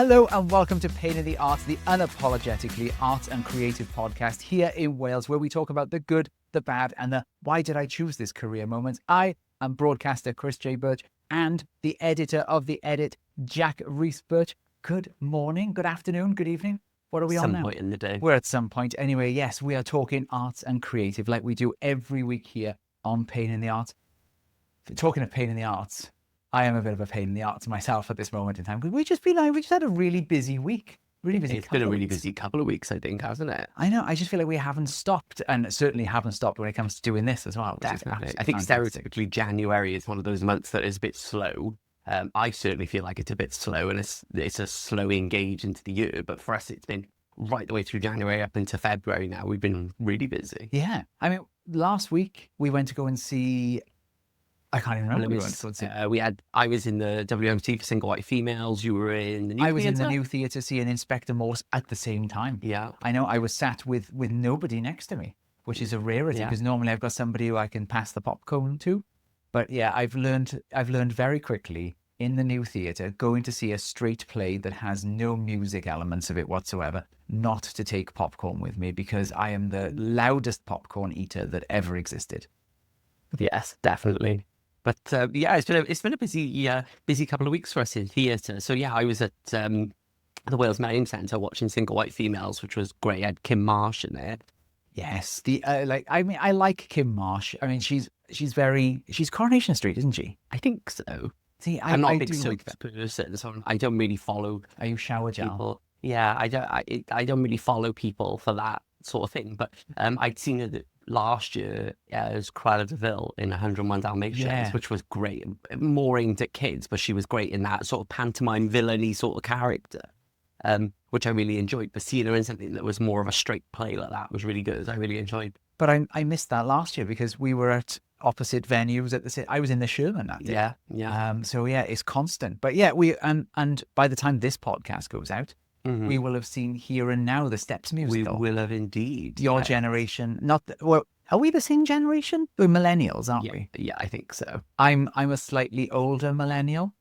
Hello and welcome to Pain in the Arts, the unapologetically arts and creative podcast here in Wales, where we talk about the good, the bad, and the why did I choose this career moments. I am broadcaster Chris J. Birch and the editor of The Edit, Jack Rees-Birch. Good morning, good afternoon, good evening. What are we on now? Some point in the day. We're at some point. Anyway, yes, we are talking arts and creative like we do every week here on Pain in the Arts. Talking of pain in the arts, I am a bit of a pain in the arts myself at this moment in time because we just had a really busy week. It's been a really busy couple of weeks, I think, hasn't it? I know. I just feel like we haven't stopped, and certainly haven't stopped when it comes to doing this as well. Definitely. I think stereotypically January is one of those months that is a bit slow. I certainly feel like it's a bit slow, and it's a slow engage into the year. But for us, it's been right the way through January up into February now. We've been really busy. Yeah. I mean, last week we went to go and see... I can't even remember. I was in the WMT for Single White Females. You were in the new theatre. I was in the new theatre seeing Inspector Morse at the same time. Yeah. I know. I was sat with nobody next to me, which is a rarity because normally I've got somebody who I can pass the popcorn to. But yeah, I've learned very quickly in the new theatre, going to see a straight play that has no music elements of it whatsoever, not to take popcorn with me because I am the loudest popcorn eater that ever existed. Yes, definitely. But it's been a busy couple of weeks for us in theatre. So yeah, I was at the Wales Marine Centre watching Single White Females, which was great. I had Kim Marsh in there. Yes, I like Kim Marsh. I mean, she's Coronation Street, isn't she? I think so. See, I'm not a big soaps person, so I don't really follow. Are you shower gel? People. Yeah, I don't really follow people for that sort of thing. But I'd seen her last year as Cruella de Vil in 101 Dalmatians, which was great. More aimed at kids, but she was great in that sort of pantomime villainy sort of character, which I really enjoyed. But seeing her in something that was more of a straight play like that was really good. I really enjoyed. But I missed that last year because we were at opposite venues I was in the Sherman that day. Yeah. So yeah, it's constant. But yeah, and by the time this podcast goes out, we will have seen Here and Now, the Steps musical. We will have indeed. Your generation, are we the same generation? We're millennials, aren't we? Yeah, I think so. I'm a slightly older millennial.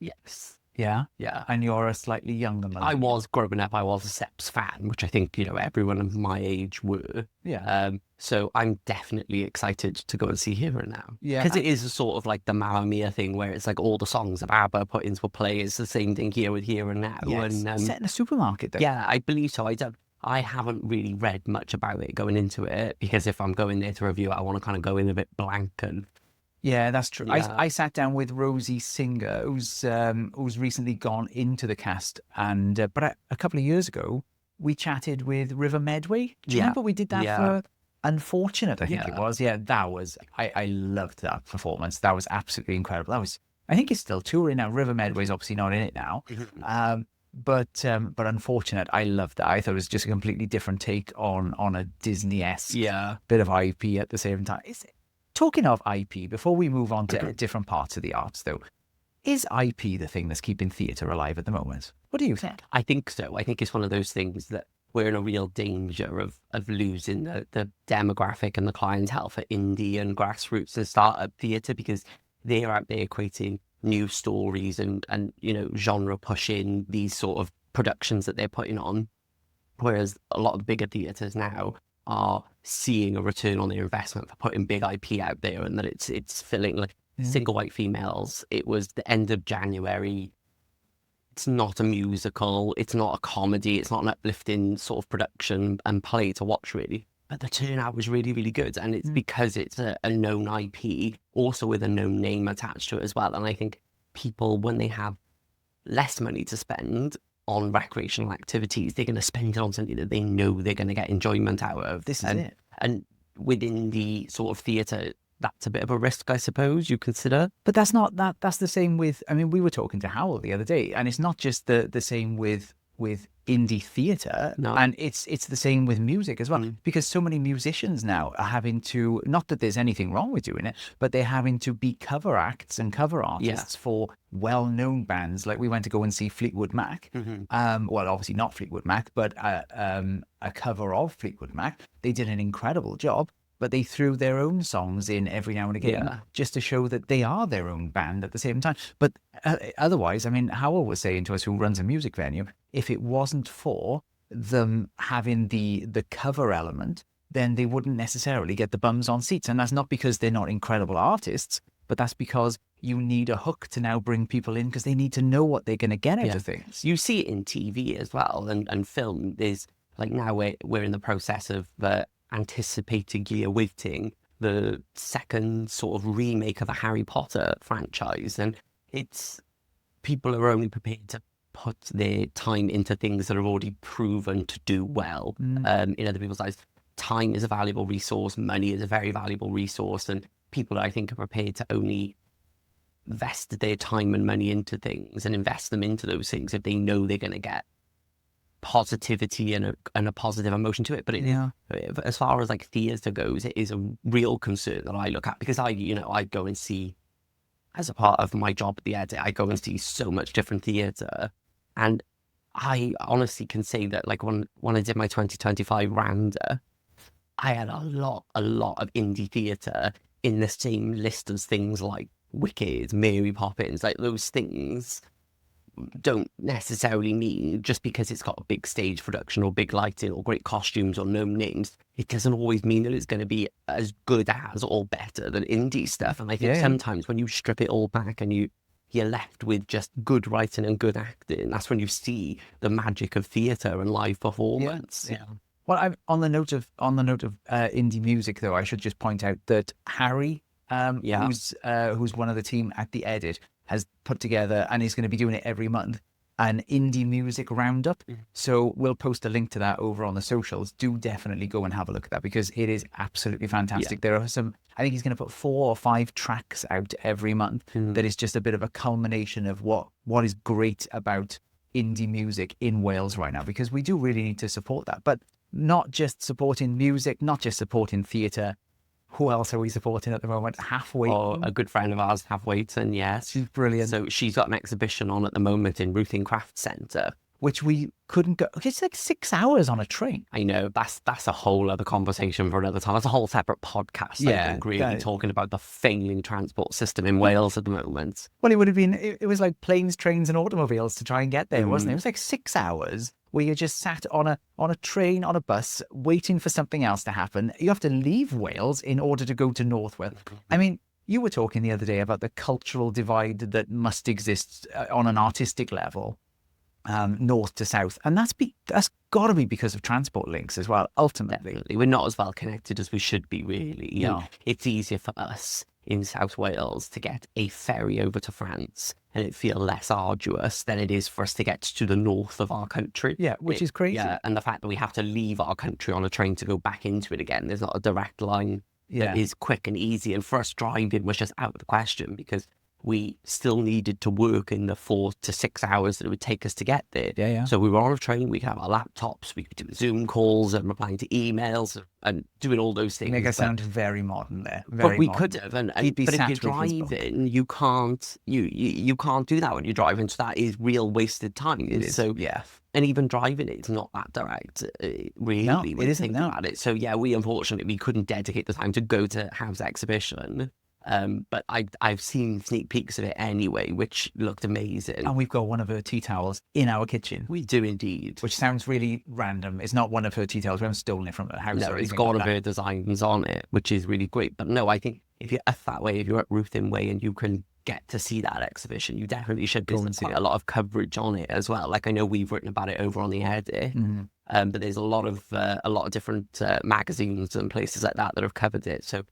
Yes. Yeah? Yeah. And you're a slightly younger millennial. I was growing up, I was a Seps fan, which I think, everyone of my age were. Yeah. So I'm definitely excited to go and see Here and Now. Yeah. Because it is a sort of like the Mamma Mia thing where it's like all the songs that ABBA put into a play. It's the same thing here with Here and Now. Yes. And, set in a supermarket though. Yeah, I believe so. I haven't really read much about it going into it because if I'm going there to review it, I want to kind of go in a bit blank and... Yeah, that's true. Yeah. I sat down with Rosie Singer, who's recently gone into the cast, and but a couple of years ago we chatted with River Medway. Do you remember we did that for Unfortunate? I think it was. Yeah, that was. I loved that performance. That was absolutely incredible. I think it's still touring now. River Medway's obviously not in it now. But Unfortunate, I loved that. I thought it was just a completely different take on a Disney-esque bit of IP at the same time. Talking of IP, before we move on to different parts of the arts, though, is IP the thing that's keeping theatre alive at the moment? What do you think? I think so. I think it's one of those things that we're in a real danger of losing the demographic and the clientele for indie and grassroots and startup theatre because they're out there creating new stories and genre pushing these sort of productions that they're putting on. Whereas a lot of bigger theatres now are seeing a return on their investment for putting big IP out there and that it's filling like Single White Females. It was the end of January. It's not a musical. It's not a comedy. It's not an uplifting sort of production and play to watch really. But the turnout was really, really good. And it's because it's a known IP, also with a known name attached to it as well. And I think people, when they have less money to spend on recreational activities, they're going to spend it on something that they know they're going to get enjoyment out of. This is it. And within the sort of theatre, that's a bit of a risk, I suppose, you consider. But that's not that. That's the same with. I mean, we were talking to Howell the other day, and it's not just the same with indie theatre, and it's the same with music as well, because so many musicians now are having to, not that there's anything wrong with doing it, but they're having to be cover acts and cover artists for well-known bands. Like we went to go and see Fleetwood Mac. Well, obviously not Fleetwood Mac, but a cover of Fleetwood Mac. They did an incredible job. but they threw their own songs in every now and again just to show that they are their own band at the same time. But otherwise, I mean, Howell was saying to us, who runs a music venue, if it wasn't for them having the cover element, then they wouldn't necessarily get the bums on seats. And that's not because they're not incredible artists, but that's because you need a hook to now bring people in because they need to know what they're going to get out of things. You see it in TV as well and film. There's like now we're in the process of anticipatingly awaiting the second sort of remake of the Harry Potter franchise. And it's people are only prepared to put their time into things that are already proven to do well in other people's eyes. Time is a valuable resource. Money is a very valuable resource. And people, I think, are prepared to only invest their time and money into things and invest them into those things if they know they're going to get positivity and a positive emotion to it. But as far as like theatre goes, it is a real concern that I look at because I go and see, as a part of my job at the Edit, I go and see so much different theatre. And I honestly can say that like when I did my 2025 rounder, I had a lot of indie theatre in the same list as things like Wicked, Mary Poppins. Like those things don't necessarily mean just because it's got a big stage production or big lighting or great costumes or known names, it doesn't always mean that it's going to be as good as or better than indie stuff. And I think sometimes when you strip it all back and you're left with just good writing and good acting, that's when you see the magic of theatre and live performance. Well, on the note of indie music, though, I should just point out that Harry, who's one of the team at the Edit, has put together, and he's going to be doing it every month, an indie music roundup. So we'll post a link to that over on the socials. Do definitely go and have a look at that because it is absolutely fantastic. There are some, I think he's going to put 4 or 5 tracks out every month that is just a bit of a culmination of what is great about indie music in Wales right now, because we do really need to support that. But not just supporting music, not just supporting theatre. Who else are we supporting at the moment? Halfway. Oh, a good friend of ours, Halfwayton, yes. She's brilliant. So she's got an exhibition on at the moment in Ruthyn Craft Centre. Which we couldn't go. It's like 6 hours on a train. I know. That's a whole other conversation for another time. That's a whole separate podcast, I think, really talking about the failing transport system in Wales at the moment. Well, it would have been, it was like planes, trains and automobiles to try and get there, wasn't it? It was like 6 hours where you just sat on a train, on a bus, waiting for something else to happen. You have to leave Wales in order to go to North Wales. I mean, you were talking the other day about the cultural divide that must exist on an artistic level. North to south, and that's got to be because of transport links as well. Ultimately, definitely. We're not as well connected as we should be. Really, no. It's easier for us in South Wales to get a ferry over to France, and it feels less arduous than it is for us to get to the north of our country. Yeah, which is crazy. Yeah, and the fact that we have to leave our country on a train to go back into it again. There's not a direct line that is quick and easy, and for us driving was just out of the question because we still needed to work in the 4 to 6 hours that it would take us to get there. So we were on a train, we could have our laptops, we could do Zoom calls and replying to emails and doing all those things. Make it sound very modern there. But we could have. But if you're driving, you can't do that when you're driving. So that is real wasted time. It is. So, and even driving it's not that direct, really. No, it isn't about it. So we unfortunately couldn't dedicate the time to go to Howe's exhibition. But I've seen sneak peeks of it anyway, which looked amazing. And we've got one of her tea towels in our kitchen. We do indeed. Which sounds really random. It's not one of her tea towels. We haven't stolen it from her house. No, it's got one of her designs on it, which is really great. But no, I think if you're up that way, if you're at Ruthyn Way and you can get to see that exhibition, you definitely should go and see a lot of coverage on it as well. Like I know we've written about it over on the Edit. But there's a lot of different magazines and places like that have covered it. So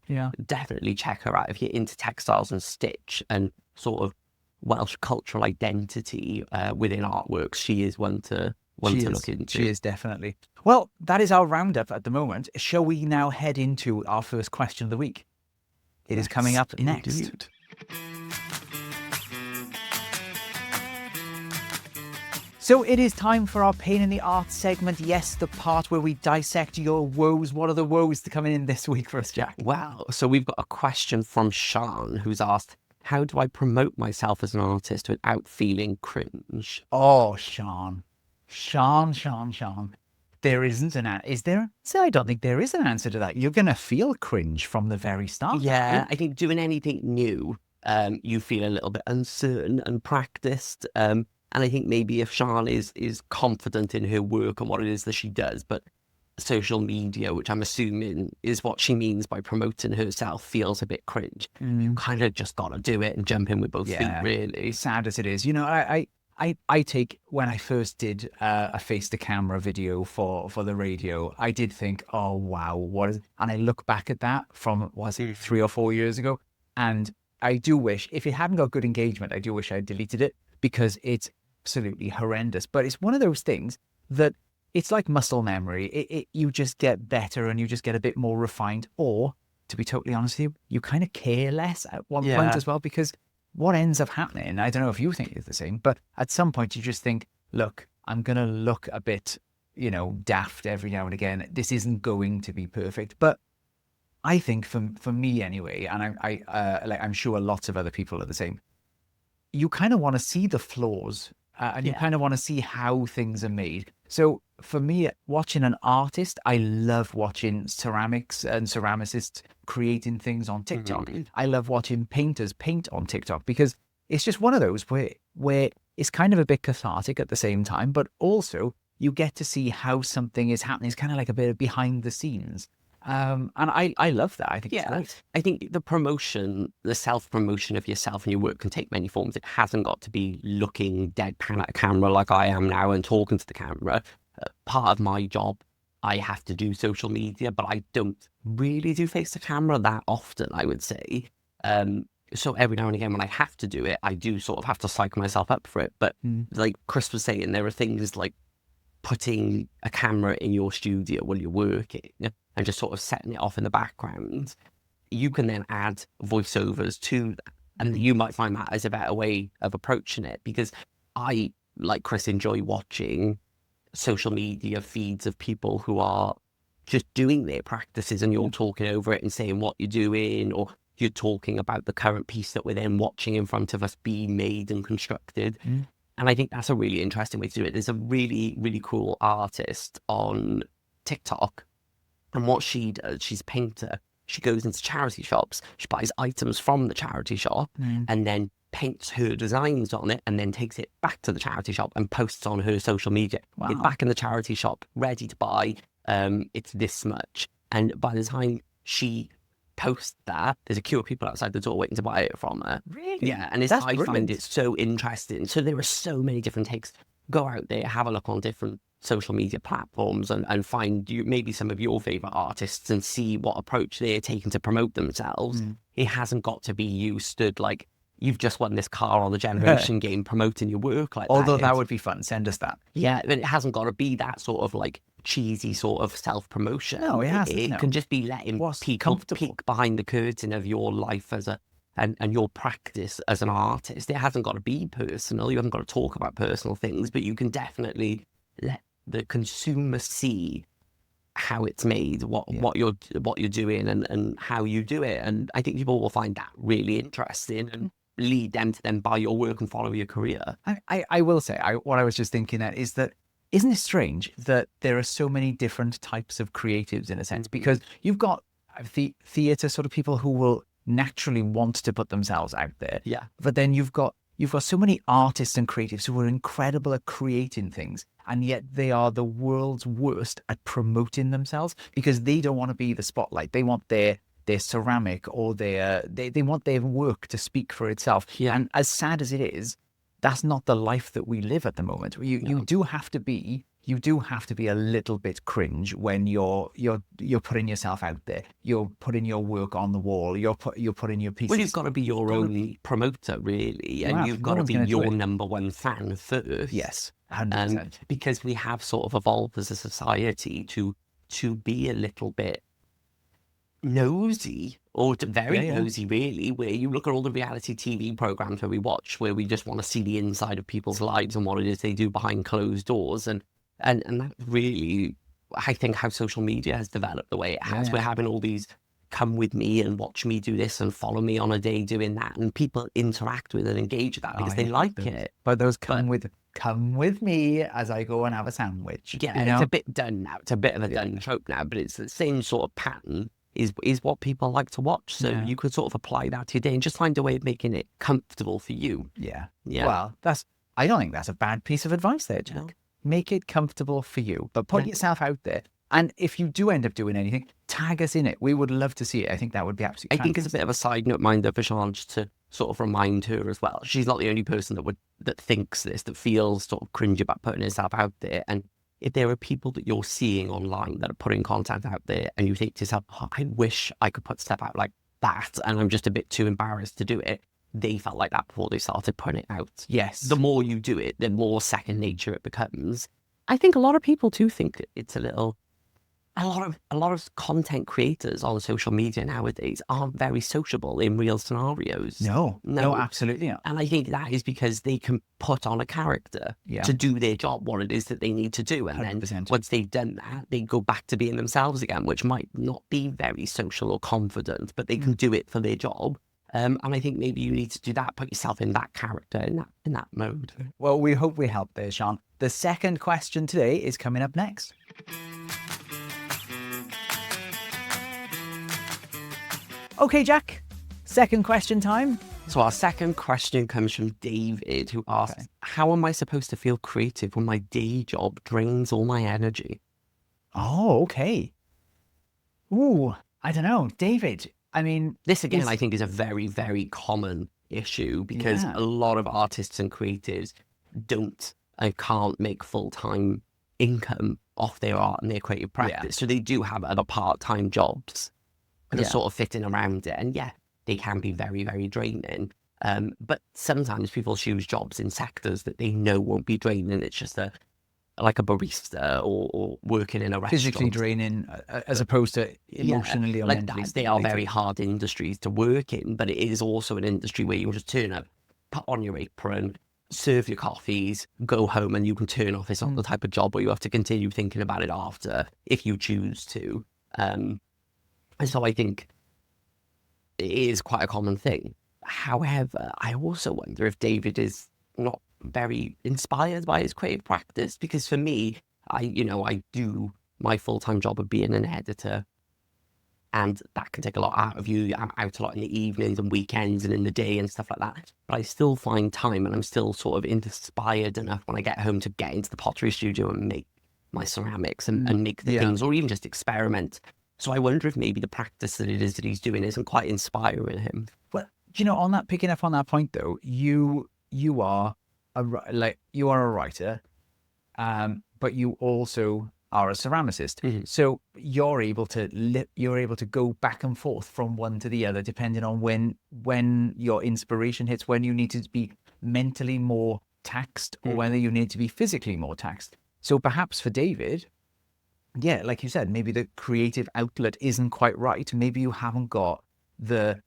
definitely check her out if you're into textiles and stitch and sort of Welsh cultural identity within artworks. She is one to look into. She is definitely. Well, that is our roundup at the moment. Shall we now head into our first question of the week? It is coming up next. Indeed. So it is time for our Pain in the Arts segment. Yes, the part where we dissect your woes. What are the woes to come in this week for us, Jack? Wow. So we've got a question from Sean, who's asked, how do I promote myself as an artist without feeling cringe? Oh, Sean. there isn't an answer. Is there? So I don't think there is an answer to that. You're going to feel cringe from the very start. Yeah, I think doing anything new, you feel a little bit uncertain and practiced. And I think maybe if Sian is confident in her work and what it is that she does, but social media, which I'm assuming is what she means by promoting herself, feels a bit cringe. You kind of just got to do it and jump in with both feet, really. Sad as it is. You know, I take, when I first did a face-to-camera video for the radio, I did think, oh, wow, what is... And I look back at that from, was it 3 or 4 years ago? And I do wish, if it hadn't got good engagement, I do wish I deleted it, because it's absolutely horrendous. But it's one of those things that it's like muscle memory. You just get better and you just get a bit more refined. Or, to be totally honest with you, you kind of care less at one point as well, because what ends up happening, I don't know if you think it's the same, but at some point you just think, look, I'm going to look a bit, you know, daft every now and again. This isn't going to be perfect. But I think for me anyway, and I'm sure lots of other people are the same, you kind of want to see the flaws and you kind of want to see how things are made. So for me, watching an artist, I love watching ceramics and ceramicists creating things on TikTok. I love watching painters paint on TikTok, because it's just one of those where it's kind of a bit cathartic at the same time, but also you get to see how something is happening. It's kind of like a bit of behind the scenes. And I love that. I think it's great. I think the promotion, the self-promotion of yourself and your work can take many forms. It hasn't got to be looking deadpan at a camera like I am now and talking to the camera. Part of my job, I have to do social media, but I don't really do face to camera that often, I would say. So every now and again when I have to do it, I do sort of have to psych myself up for it. But like Chris was saying, there are things like putting a camera in your studio while you're working and just sort of setting it off in the background. You can then add voiceovers to that, and you might find that as a better way of approaching it, because I, like Chris, enjoy watching social media feeds of people who are just doing their practices, and you're talking over it and saying what you're doing, or you're talking about the current piece that we're then watching in front of us being made and constructed. And I think that's a really interesting way to do it. There's a really, really cool artist on TikTok, and what she does, she's a painter. She goes into charity shops, she buys items from the charity shop, and then paints her designs on it, and then takes it back to the charity shop and posts on her social media. It's back in the charity shop, ready to buy. It's this much. And by the time she post that, there's a queue of people outside the door waiting to buy it from her. Really? Yeah, and I find it so interesting. So there are so many different takes. Go out there, have a look on different social media platforms, and find maybe some of your favorite artists and see what approach they're taking to promote themselves. It hasn't got to be you stood like you've just won this car on the generation game promoting your work like Although that would be fun. Send us that. Yeah, but it hasn't got to be that sort of like cheesy sort of self-promotion. No, it hasn't. It can just be letting people peek behind the curtain of your life as and your practice as an artist. It hasn't got to be personal. You haven't got to talk about personal things, but you can definitely let the consumer see how it's made, what you're doing, and how you do it. And I think people will find that really interesting and lead them to then buy your work and follow your career. I will say, what I was just thinking at is that, isn't it strange that there are so many different types of creatives in a sense? Because you've got the theatre sort of people who will naturally want to put themselves out there. Yeah. But then you've got so many artists and creatives who are incredible at creating things, and yet they are the world's worst at promoting themselves, because they don't want to be the spotlight. They want their ceramic or they want their work to speak for itself. Yeah. And as sad as it is, that's not the life that we live at the moment. You do have to be a little bit cringe when you're putting yourself out there. You're putting your work on the wall. You're putting your pieces. Well, you've got to be your own promoter, really, and you've got to be your number one fan first. Yes, 100%. Because we have sort of evolved as a society to be a little bit nosy, or very nosy, really, where you look at all the reality TV programs where we watch, where we just want to see the inside of people's lives and what it is they do behind closed doors, and that's really, I think, how social media has developed the way it has. We're having all these come with me and watch me do this and follow me on a day doing that, and people interact with and engage with that because they like it. But those come with come with me as I go and have a sandwich. Yeah, you know? it's a bit done now. It's a bit of a done trope now, but it's the same sort of pattern is what people like to watch. So you could sort of apply that to your day and just find a way of making it comfortable for you. Yeah. Yeah. Well, I don't think that's a bad piece of advice there, Jack. No. Make it comfortable for you, but put yourself out there. And if you do end up doing anything, tag us in it. We would love to see it. I think that would be absolutely fantastic. I think it's a bit of a side note, mind though, for Sian, just to sort of remind her as well. She's not the only person that thinks this, that feels sort of cringe about putting herself out there. And if there are people that you're seeing online that are putting content out there and you think to yourself, oh, I wish I could put stuff out like that and I'm just a bit too embarrassed to do it. They felt like that before they started putting it out. Yes. The more you do it, the more second nature it becomes. I think a lot of people too think it's a lot of content creators on social media nowadays aren't very sociable in real scenarios. No, absolutely not. And I think that is because they can put on a character to do their job, what it is that they need to do. And 100%. Then once they've done that, they go back to being themselves again, which might not be very social or confident, but they can do it for their job. And I think maybe you need to do that, put yourself in that character, in that mode. Well, we hope we helped there, Sian. The second question today is coming up next. Okay, Jack, second question time. So our second question comes from David, who asks, how am I supposed to feel creative when my day job drains all my energy? Oh, okay. Ooh, I don't know. David, I mean... This, again, I think is a very, very common issue because a lot of artists and creatives can't make full-time income off their art and their creative practice. So they do have other part-time jobs that are sort of fitting around it. And they can be very, very draining. But sometimes people choose jobs in sectors that they know won't be draining. It's just like a barista or working in a restaurant. Physically draining as opposed to emotionally or mentally. They are very hard industries to work in, but it is also an industry where you just turn up, put on your apron, serve your coffees, go home, and you can turn off. It's not the type of job where you have to continue thinking about it after if you choose to. And so I think it is quite a common thing. However, I also wonder if David is not very inspired by his creative practice, because for me, I do my full-time job of being an editor, and that can take a lot out of you. I'm out a lot in the evenings and weekends and in the day and stuff like that. But I still find time, and I'm still sort of inspired enough when I get home to get into the pottery studio and make my ceramics and make the things, or even just experiment. So I wonder if maybe the practice that it is that he's doing isn't quite inspiring him. Well, picking up on that point though, you are a writer, but you also are a ceramicist. Mm-hmm. So you're able to go back and forth from one to the other, depending on when your inspiration hits, when you need to be mentally more taxed or whether you need to be physically more taxed. So perhaps for David, like you said, maybe the creative outlet isn't quite right. Maybe you haven't got the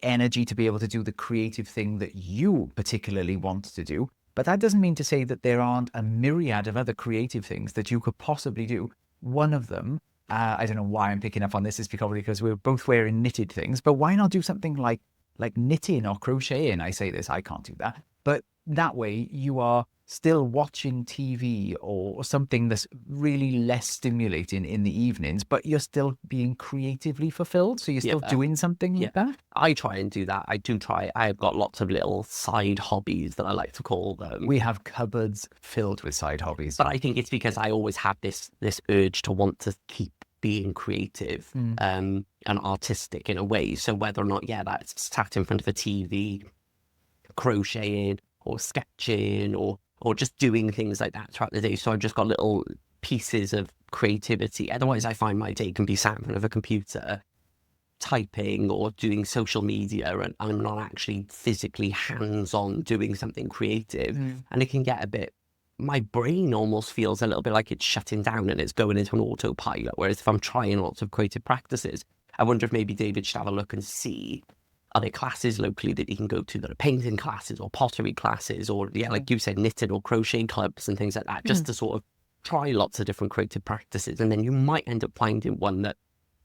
energy to be able to do the creative thing that you particularly want to do. But that doesn't mean to say that there aren't a myriad of other creative things that you could possibly do. One of them, I don't know why I'm picking up on this, is probably because we're both wearing knitted things, but why not do something like knitting or crocheting? I say this, I can't do that. But that way you are still watching TV or something that's really less stimulating in the evenings, but you're still being creatively fulfilled. So you're still doing something like that. I try and do that. I do try. I've got lots of little side hobbies that I like to call them. We have cupboards filled with side hobbies. But I think it's because I always have this urge to want to keep being creative and artistic in a way. So whether or not, that's sat in front of a TV, crocheting or sketching or just doing things like that throughout the day. So I've just got little pieces of creativity. Otherwise, I find my day can be sat in front of a computer, typing or doing social media, and I'm not actually physically hands-on doing something creative. And it can get a bit, my brain almost feels a little bit like it's shutting down and it's going into an autopilot. Whereas if I'm trying lots of creative practices, I wonder if maybe David should have a look and see, are there classes locally that he can go to that are painting classes or pottery classes or, like you said, knitted or crochet clubs and things like that, just to sort of try lots of different creative practices. And then you might end up finding one that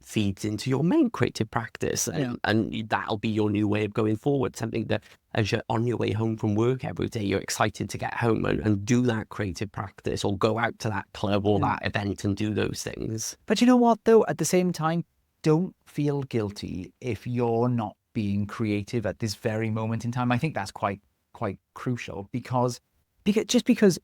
feeds into your main creative practice, and that'll be your new way of going forward. Something that as you're on your way home from work every day, you're excited to get home and do that creative practice, or go out to that club or that event and do those things. But you know what, though? At the same time, don't feel guilty if you're not being creative at this very moment in time. I think that's quite crucial, because just because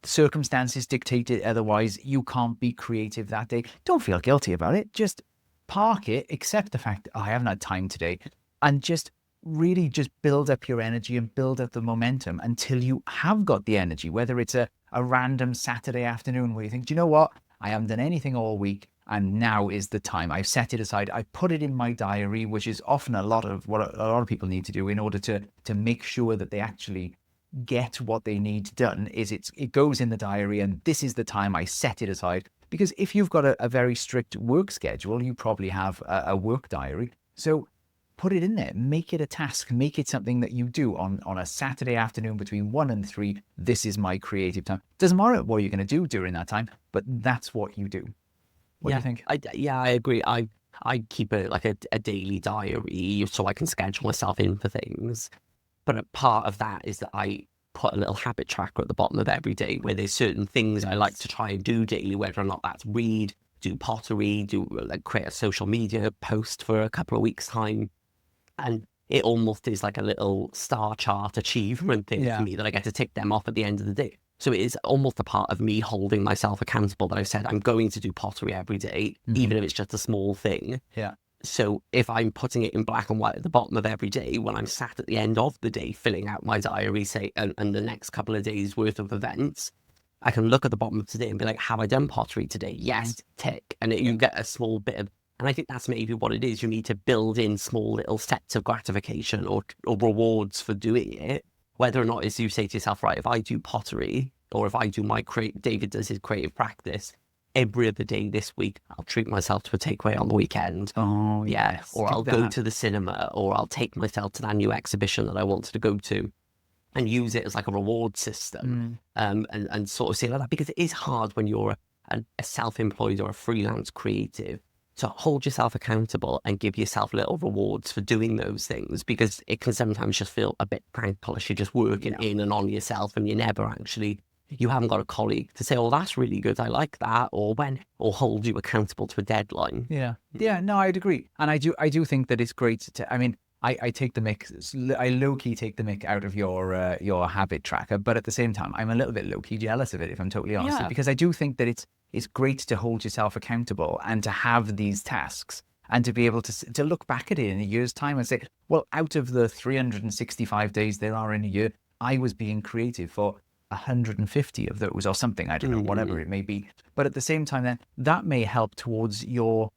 circumstances dictate it otherwise, you can't be creative that day. Don't feel guilty about it. Just park it, accept the fact I haven't had time today, and just really just build up your energy and build up the momentum until you have got the energy, whether it's a random Saturday afternoon where you think, do you know what? I haven't done anything all week, and now is the time. I've set it aside. I put it in my diary, which is often a lot of what a lot of people need to do in order to make sure that they actually get what they need done. It goes in the diary, and this is the time I set it aside. Because if you've got a very strict work schedule, you probably have a work diary. So put it in there, make it a task, make it something that you do on a Saturday afternoon between 1 and 3. This is my creative time. Doesn't matter what you're going to do during that time, but that's what you do. What do you think? I agree. I keep a daily diary so I can schedule myself in for things. But a part of that is that I put a little habit tracker at the bottom of every day where there's certain things I like to try and do daily, whether or not that's read, do pottery, create a social media post for a couple of weeks' time. And it almost is like a little star chart achievement thing for me that I get to tick them off at the end of the day. So it is almost a part of me holding myself accountable that I've said I'm going to do pottery every day, even if it's just a small thing. Yeah. So if I'm putting it in black and white at the bottom of every day, when I'm sat at the end of the day filling out my diary, say, and the next couple of days worth of events, I can look at the bottom of today and be like, have I done pottery today? Yes, tick. And you get a small bit of, and I think that's maybe what it is. You need to build in small little sets of gratification or rewards for doing it. Whether or not, as you say to yourself, right, if I do pottery or if I do David does his creative practice, every other day this week, I'll treat myself to a takeaway on the weekend. Oh, yes. Or I'll go to the cinema, or I'll take myself to that new exhibition that I wanted to go to, and use it as like a reward system, and sort of see like that. Because it is hard when you're a self-employed or a freelance creative to hold yourself accountable and give yourself little rewards for doing those things, because it can sometimes just feel a bit thankless. You're just working in and on yourself, and you haven't got a colleague to say, oh, that's really good, I like that, or hold you accountable to a deadline. Yeah, no, I'd agree. And I do think that it's great to, I mean, I take the mick, I low-key take the mick out of your habit tracker, but at the same time, I'm a little bit low-key jealous of it, if I'm totally honest, because I do think that it's great to hold yourself accountable and to have these tasks and to be able to look back at it in a year's time and say, well, out of the 365 days there are in a year, I was being creative for 150 of those or something, I don't know, whatever it may be. But at the same time, then that may help towards your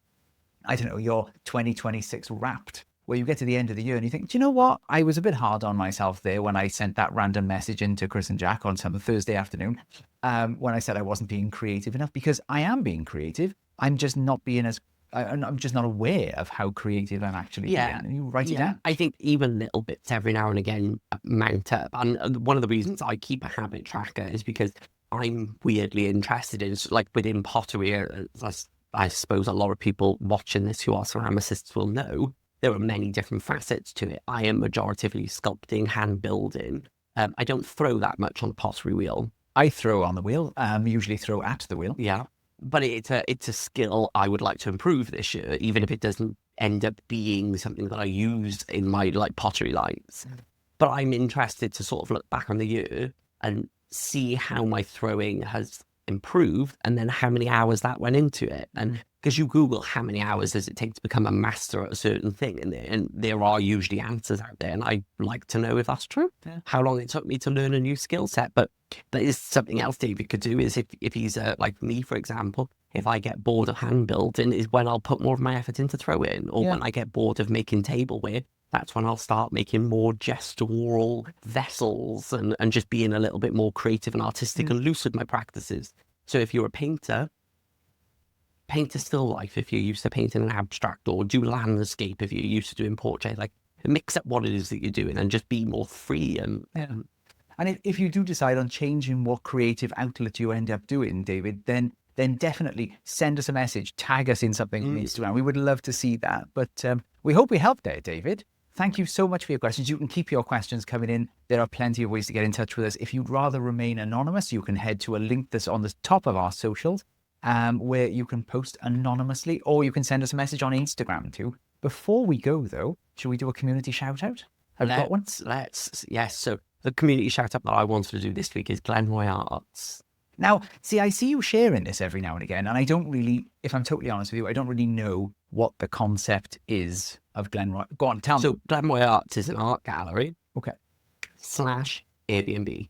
2026 Wrapped, where you get to the end of the year and you think, do you know what? I was a bit hard on myself there when I sent that random message into Chris and Jack on some Thursday afternoon, when I said I wasn't being creative enough, because I am being creative. I'm just not being I'm just not aware of how creative I'm actually being. And you write it down. I think even little bits every now and again mount up. And one of the reasons I keep a habit tracker is because I'm weirdly interested in, like within pottery, I suppose a lot of people watching this who are ceramicists will know, there are many different facets to it. I am majoritively sculpting, hand building. I don't throw that much on the pottery wheel. I throw on the wheel, usually throw at the wheel. Yeah. But it's a skill I would like to improve this year, even if it doesn't end up being something that I use in my pottery lights. But I'm interested to sort of look back on the year and see how my throwing has improved, and then how many hours that went into it. And because you Google how many hours does it take to become a master at a certain thing, and there are usually answers out there, and I like to know if that's true. How long it took me to learn a new skill set. But that is something else David could do, is if he's like me, for example, if I get bored of hand building is when I'll put more of my effort into throwing, or when I get bored of making tableware, that's when I'll start making more gestural vessels and just being a little bit more creative and artistic and loose with my practices. So if you're a painter, paint a still life if you're used to painting an abstract, or do landscape if you're used to doing portrait. Like, mix up what it is that you're doing and just be more free. And if you do decide on changing what creative outlet you end up doing, David, then then definitely send us a message, tag us in something on Instagram. We would love to see that. But we hope we helped there, David. Thank you so much for your questions. You can keep your questions coming in. There are plenty of ways to get in touch with us. If you'd rather remain anonymous, you can head to a link that's on the top of our socials, where you can post anonymously, or you can send us a message on Instagram too. Before we go, though, should we do a community shout out? Have you got one? Yes. So the community shout out that I wanted to do this week is Glenroy Arts. Now, see, I see you sharing this every now and again, and I don't really, if I'm totally honest with you, I don't really know what the concept is of Glenroy. Go on, tell me. So Glenroy Arts is an art gallery. Okay. / Airbnb.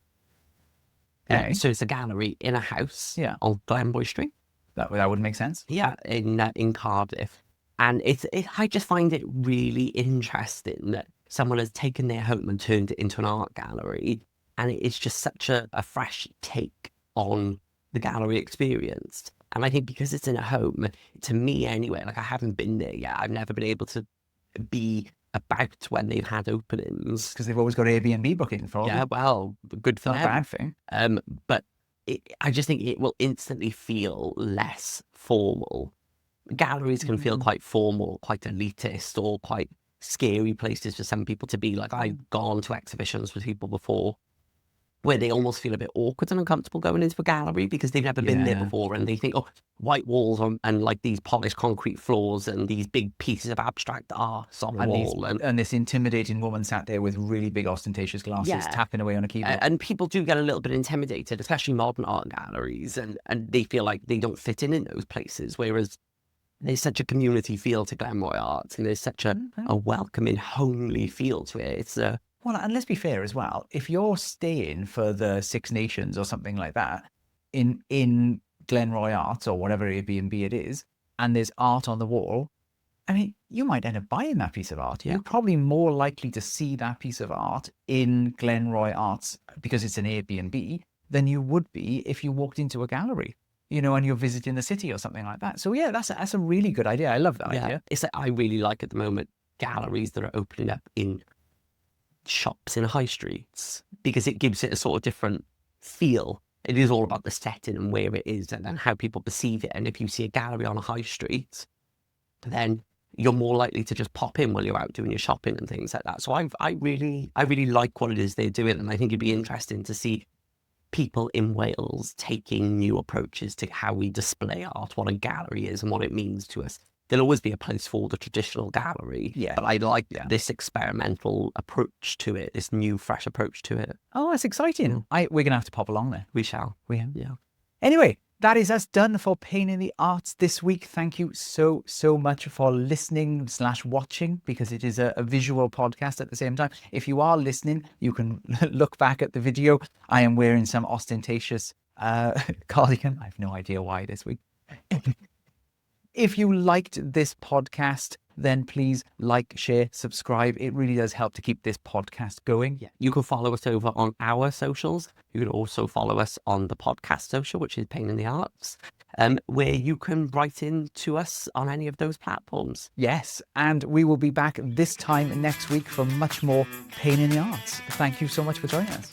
Okay. So it's a gallery in a house on Glenroy Street. That would make sense. Yeah, in Cardiff. And I just find it really interesting that someone has taken their home and turned it into an art gallery. And it's just such a fresh take on the gallery experience. And I think because it's in a home, to me anyway, like I haven't been there yet. I've never been able to be about when they've had openings. Because they've always got Airbnb bookings for all. Yeah, well, good for them. Not a bad thing. But I just think it will instantly feel less formal. Galleries can feel quite formal, quite elitist, or quite scary places for some people to be. Like I've gone to exhibitions with people before where they almost feel a bit awkward and uncomfortable going into a gallery because they've never been there before, and they think, oh, white walls and like these polished concrete floors and these big pieces of abstract art on the wall. And this intimidating woman sat there with really big ostentatious glasses tapping away on a keyboard. And people do get a little bit intimidated, especially modern art galleries, and they feel like they don't fit in those places, whereas there's such a community feel to Glenroy Arts, and there's such a welcoming, homely feel to it. It's well, and let's be fair as well. If you're staying for the Six Nations or something like that in Glenroy Arts or whatever Airbnb it is, and there's art on the wall, I mean, you might end up buying that piece of art. You're probably more likely to see that piece of art in Glenroy Arts because it's an Airbnb than you would be if you walked into a gallery, you know, and you're visiting the city or something like that. So yeah, that's a really good idea. I love that idea. It's like I really like at the moment galleries that are opening up in shops in high streets, because it gives it a sort of different feel. It is all about the setting and where it is and how people perceive it. And if you see a gallery on a high street, then you're more likely to just pop in while you're out doing your shopping and things like that. So I really like what it is they're doing, and I think it'd be interesting to see people in Wales taking new approaches to how we display art, what a gallery is and what it means to us. There'll always be a place for the traditional gallery, but I like this experimental approach to it, this new, fresh approach to it. Oh, that's exciting. We're going to have to pop along there. We shall. Yeah. Anyway, that is us done for Pain in the Arts this week. Thank you so much for listening / watching, because it is a visual podcast at the same time. If you are listening, you can look back at the video. I am wearing some ostentatious cardigan. I have no idea why this week. If you liked this podcast, then please like, share, subscribe. It really does help to keep this podcast going. Yeah. You can follow us over on our socials. You can also follow us on the podcast social, which is Pain in the Arts, where you can write in to us on any of those platforms. Yes, and we will be back this time next week for much more Pain in the Arts. Thank you so much for joining us.